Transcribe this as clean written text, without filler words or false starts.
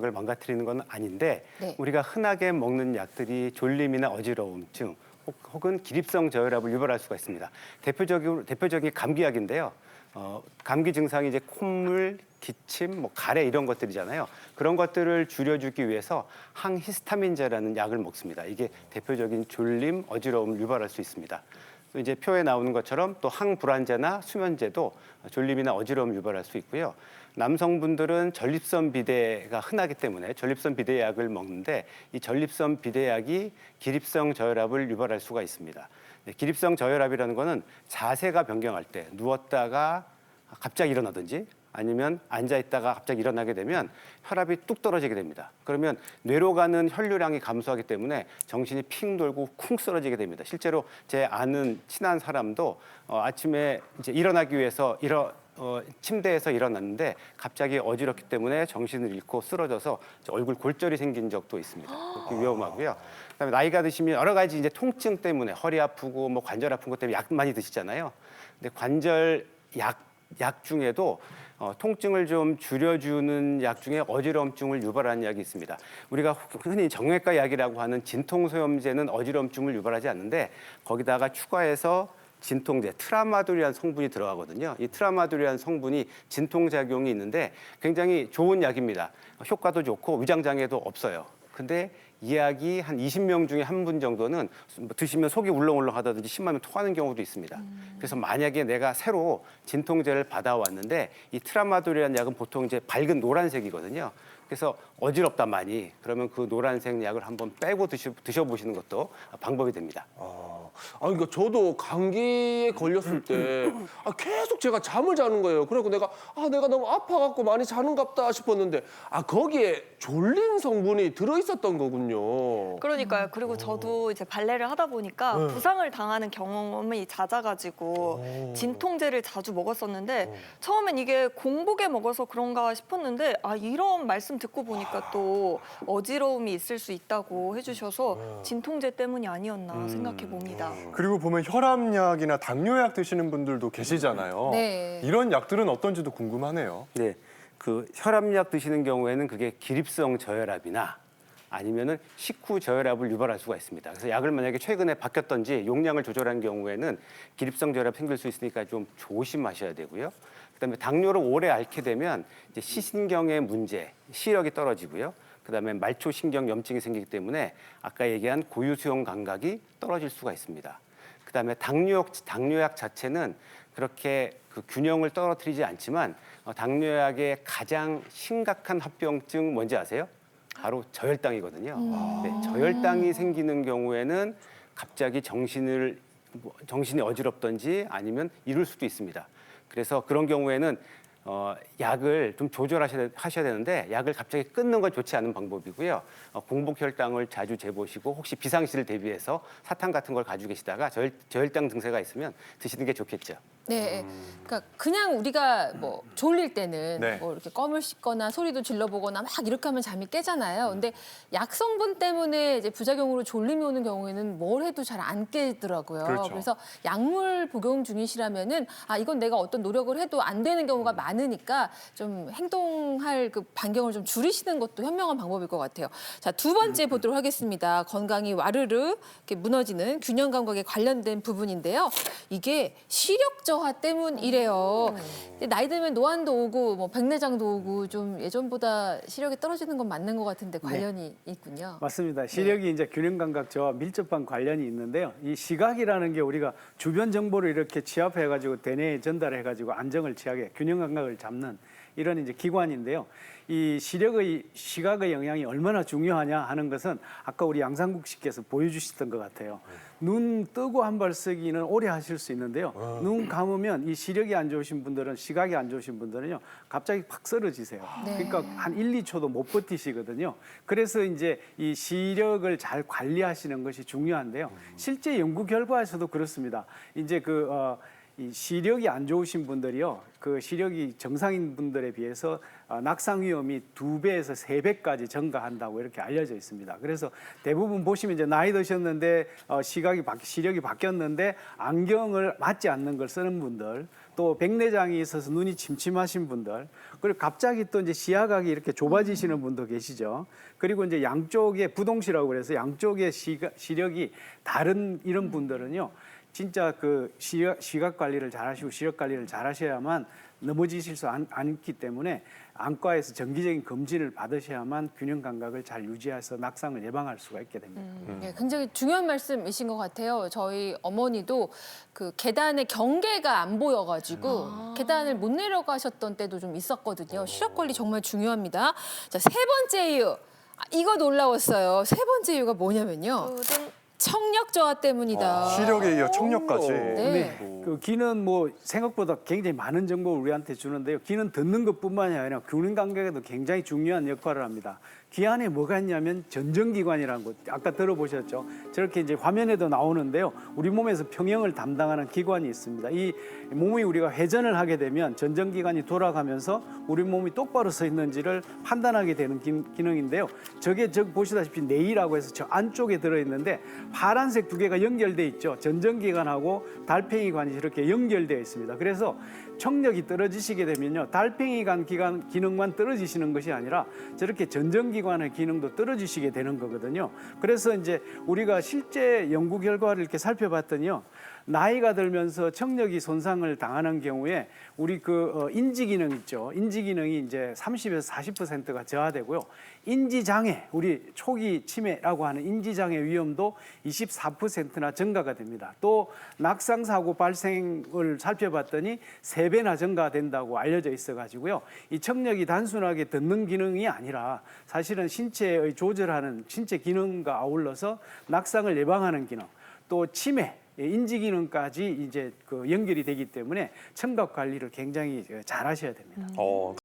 을 망가뜨리는 건 아닌데 네. 우리가 흔하게 먹는 약들이 졸림이나 어지러움증 혹은 기립성 저혈압을 유발할 수가 있습니다. 대표적인 감기약인데요. 감기 증상이 이제 콧물, 기침, 가래 이런 것들이잖아요. 그런 것들을 줄여주기 위해서 항히스타민제라는 약을 먹습니다. 이게 대표적인 졸림, 어지러움을 유발할 수 있습니다. 또 이제 표에 나오는 것처럼 또 항불안제나 수면제도 졸림이나 어지러움을 유발할 수 있고요. 남성분들은 전립선 비대가 흔하기 때문에 전립선 비대 약을 먹는데 이 전립선 비대약이 기립성 저혈압을 유발할 수가 있습니다. 기립성 저혈압이라는 거는 자세가 변경할 때 누웠다가 갑자기 일어나든지 아니면 앉아있다가 갑자기 일어나게 되면 혈압이 뚝 떨어지게 됩니다. 그러면 뇌로 가는 혈류량이 감소하기 때문에 정신이 핑 돌고 쿵 쓰러지게 됩니다. 실제로 제 아는 친한 사람도 아침에 이제 일어나기 위해서 침대에서 일어났는데 갑자기 어지럽기 때문에 정신을 잃고 쓰러져서 얼굴 골절이 생긴 적도 있습니다. 그렇게 위험하고요. 그다음에 나이가 드시면 여러 가지 이제 통증 때문에 허리 아프고 관절 아픈 것 때문에 약 많이 드시잖아요. 근데 관절 약 중에도 통증을 좀 줄여주는 약 중에 어지러움증을 유발하는 약이 있습니다. 우리가 흔히 정형외과 약이라고 하는 진통소염제는 어지러움증을 유발하지 않는데 거기다가 추가해서 진통제, 트라마돌이라는 성분이 들어가거든요. 이 트라마돌이라는 성분이 진통작용이 있는데 굉장히 좋은 약입니다. 효과도 좋고 위장장애도 없어요. 근데 이 약이 한 20명 중에 한 분 정도는 드시면 속이 울렁울렁 하다든지 심하면 토하는 경우도 있습니다. 그래서 만약에 내가 새로 진통제를 받아왔는데 이 트라마돌이라는 약은 보통 이제 밝은 노란색이거든요. 그래서 어지럽다 많이 그러면 그 노란색 약을 한번 빼고 드셔보시는 것도 방법이 됩니다. 그러니까 저도 감기에 걸렸을 때 계속 제가 잠을 자는 거예요. 그래서 내가 너무 아파갖고 많이 자는갑다 싶었는데 거기에 졸린 성분이 들어있었던 거군요. 그러니까요. 그리고 저도 이제 발레를 하다 보니까 부상을 당하는 경험이 잦아가지고 진통제를 자주 먹었었는데 처음엔 이게 공복에 먹어서 그런가 싶었는데 이런 말씀 듣고 보니까 또 어지러움이 있을 수 있다고 해주셔서 진통제 때문이 아니었나 생각해 봅니다. 그리고 보면 혈압약이나 당뇨약 드시는 분들도 계시잖아요. 네. 이런 약들은 어떤지도 궁금하네요. 네, 그 혈압약 드시는 경우에는 그게 기립성 저혈압이나 아니면은 식후 저혈압을 유발할 수가 있습니다. 그래서 약을 만약에 최근에 바뀌었던지 용량을 조절한 경우에는 기립성 저혈압 생길 수 있으니까 좀 조심하셔야 되고요. 그다음에 당뇨를 오래 앓게 되면 이제 시신경의 문제, 시력이 떨어지고요. 그다음에 말초신경 염증이 생기기 때문에 아까 얘기한 고유수용 감각이 떨어질 수가 있습니다. 그다음에 당뇨약 자체는 그렇게 그 균형을 떨어뜨리지 않지만 당뇨약의 가장 심각한 합병증 뭔지 아세요? 바로 저혈당이거든요. 네, 저혈당이 생기는 경우에는 갑자기 정신이 어지럽던지 아니면 이룰 수도 있습니다. 그래서 그런 경우에는 약을 좀 조절하셔야 되는데 약을 갑자기 끊는 건 좋지 않은 방법이고요. 공복 혈당을 자주 재보시고 혹시 비상시를 대비해서 사탕 같은 걸 가지고 계시다가 저혈당 증세가 있으면 드시는 게 좋겠죠. 네, 그러니까 그냥 우리가 졸릴 때는 네. 이렇게 껌을 씹거나 소리도 질러보거나 막 이렇게 하면 잠이 깨잖아요. 근데 약 성분 때문에 이제 부작용으로 졸림이 오는 경우에는 뭘 해도 잘 안 깨더라고요. 그렇죠. 그래서 약물 복용 중이시라면은 이건 내가 어떤 노력을 해도 안 되는 경우가 많으니까 좀 행동할 그 반경을 좀 줄이시는 것도 현명한 방법일 것 같아요. 자, 두 번째 보도록 하겠습니다. 건강이 와르르 이렇게 무너지는 균형 감각에 관련된 부분인데요. 이게 시력 저하 때문이래요. 나이 들면 노안도 오고 백내장도 오고 좀 예전보다 시력이 떨어지는 건 맞는 것 같은데 관련이 있군요. 맞습니다. 시력이 이제 균형 감각 저하 밀접한 관련이 있는데요. 이 시각이라는 게 우리가 주변 정보를 이렇게 취합해가지고 대뇌에 전달해가지고 안정을 취하게 균형 감각을 잡는 이런 이제 기관인데요. 이 시각의 영향이 얼마나 중요하냐 하는 것은 아까 우리 양상국 씨께서 보여주셨던 것 같아요. 눈 뜨고 한 발 쓰기는 오래 하실 수 있는데요. 눈 감으면 이 시력이 안 좋으신 분들은 시각이 안 좋으신 분들은요. 갑자기 팍 쓰러지세요. 그러니까 한 1, 2초도 못 버티시거든요. 그래서 이제 이 시력을 잘 관리하시는 것이 중요한데요. 실제 연구 결과에서도 그렇습니다. 이제 이 시력이 안 좋으신 분들이요, 그 시력이 정상인 분들에 비해서 낙상 위험이 2배에서 3배까지 증가한다고 이렇게 알려져 있습니다. 그래서 대부분 보시면 이제 나이 드셨는데 시력이 바뀌었는데 안경을 맞지 않는 걸 쓰는 분들, 또 백내장이 있어서 눈이 침침하신 분들, 그리고 갑자기 또 이제 시야각이 이렇게 좁아지시는 분도 계시죠. 그리고 이제 양쪽에 부동시라고 그래서 양쪽의 시력이 다른 이런 분들은요, 진짜 그 시각 관리를 잘하시고 시력 관리를 잘하셔야만 넘어지실 수 않기 때문에 안과에서 정기적인 검진을 받으셔야만 균형 감각을 잘 유지해서 낙상을 예방할 수가 있게 됩니다. 네, 굉장히 중요한 말씀이신 것 같아요. 저희 어머니도 그 계단의 경계가 안 보여가지고 계단을 못 내려가셨던 때도 좀 있었거든요. 시력 관리 정말 중요합니다. 자, 세 번째 이유. 이거 놀라웠어요. 세 번째 이유가 뭐냐면요. 청력 저하 때문이다. 시력에 이어 청력까지. 네. 그 귀는 뭐 생각보다 굉장히 많은 정보를 우리한테 주는데요. 귀는 듣는 것뿐만이 아니라 균형 감각에도 굉장히 중요한 역할을 합니다. 귀 안에 뭐가 있냐면 전정기관이라는 거 아까 들어보셨죠? 저렇게 이제 화면에도 나오는데요. 우리 몸에서 평형을 담당하는 기관이 있습니다. 이 몸이 우리가 회전을 하게 되면 전정기관이 돌아가면서 우리 몸이 똑바로 서 있는지를 판단하게 되는 기능인데요. 저게 보시다시피 뇌이라고 해서 저 안쪽에 들어있는데 파란색 두 개가 연결돼 있죠. 전정기관하고 달팽이관이 이렇게 연결되어 있습니다. 그래서 청력이 떨어지시게 되면요, 달팽이관 기능만 떨어지시는 것이 아니라 저렇게 전정기관의 기능도 떨어지시게 되는 거거든요. 그래서 이제 우리가 실제 연구 결과를 이렇게 살펴봤더니요, 나이가 들면서 청력이 손상을 당하는 경우에 우리 그 인지 기능 있죠. 인지 기능이 이제 30에서 40%가 저하되고요. 인지 장애, 우리 초기 치매라고 하는 인지 장애 위험도 24%나 증가가 됩니다. 또 낙상 사고 발생을 살펴봤더니 3배나 증가된다고 알려져 있어 가지고요. 이 청력이 단순하게 듣는 기능이 아니라 사실은 신체의 조절하는 신체 기능과 아울러서 낙상을 예방하는 기능, 또 치매, 인지 기능까지 이제 그 연결이 되기 때문에 청각 관리를 굉장히 잘 하셔야 됩니다.